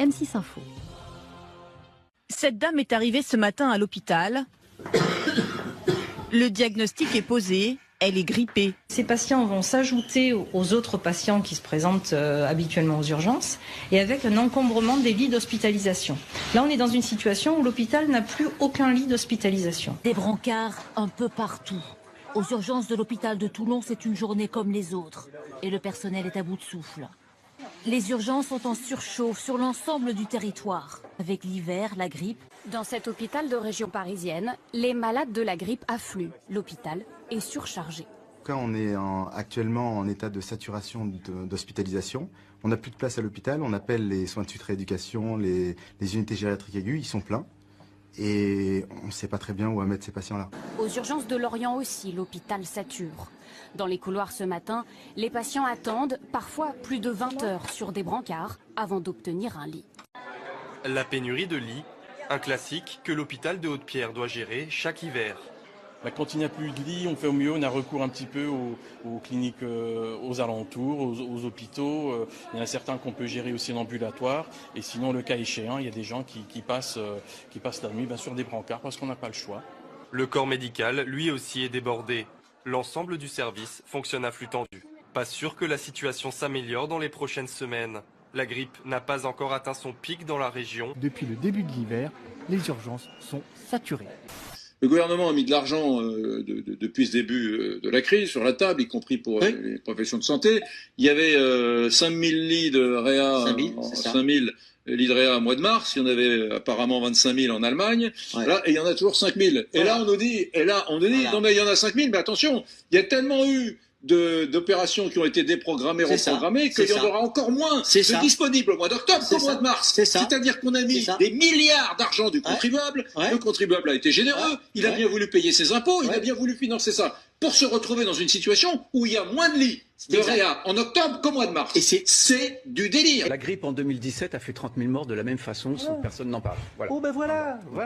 M6 Info. Cette dame est arrivée ce matin à l'hôpital. Le diagnostic est posé. Elle est grippée. Ces patients vont s'ajouter aux autres patients qui se présentent habituellement aux urgences et avec un encombrement des lits d'hospitalisation. Là, on est dans une situation où l'hôpital n'a plus aucun lit d'hospitalisation. Des brancards un peu partout. Aux urgences de l'hôpital de Toulon, c'est une journée comme les autres. Et le personnel est à bout de souffle. Les urgences sont en surchauffe sur l'ensemble du territoire. Avec l'hiver, la grippe. Dans cet hôpital de région parisienne, les malades de la grippe affluent. L'hôpital est surchargé. On est actuellement en état de saturation d'hospitalisation. On n'a plus de place à l'hôpital. On appelle les soins de suite rééducation, les unités gériatriques aiguës. Ils sont pleins. Et on ne sait pas très bien où mettre ces patients-là. Aux urgences de Lorient aussi, l'hôpital sature. Dans les couloirs ce matin, les patients attendent parfois plus de 20 heures sur des brancards avant d'obtenir un lit. La pénurie de lits, un classique que l'hôpital de Haute-Pierre doit gérer chaque hiver. Quand il n'y a plus de lits, on fait au mieux, on a recours un petit peu aux cliniques aux alentours, aux hôpitaux. Il y en a certains qu'on peut gérer aussi en ambulatoire. Et sinon, le cas échéant, il y a des gens qui passent la nuit sur des brancards parce qu'on n'a pas le choix. Le corps médical, lui aussi, est débordé. L'ensemble du service fonctionne à flux tendu. Pas sûr que la situation s'améliore dans les prochaines semaines. La grippe n'a pas encore atteint son pic dans la région. Depuis le début de l'hiver, les urgences sont saturées. Le gouvernement a mis de l'argent depuis ce début de la crise sur la table, y compris pour les professions de santé. Il y avait 5000 lits de réa, 5000 lits de réa au mois de mars. Il y en avait apparemment 25 000 en Allemagne. Ouais. Là, et il y en a toujours 5000. Et là, on nous dit, non mais il y en a 5000, mais attention, il y a tellement eu d'opérations qui ont été déprogrammées, reprogrammées, qu'il y en aura encore moins de disponibles au mois d'octobre qu'au mois de mars. C'est-à-dire qu'on a mis des milliards d'argent du contribuable. Le contribuable a été généreux, il a bien voulu payer ses impôts, il a bien voulu financer ça, pour se retrouver dans une situation où il y a moins de lits de réa en octobre qu'au mois de mars. Et c'est du délire. La grippe en 2017 a fait 30 000 morts de la même façon, sans personne n'en parle. Voilà. Oh ben voilà.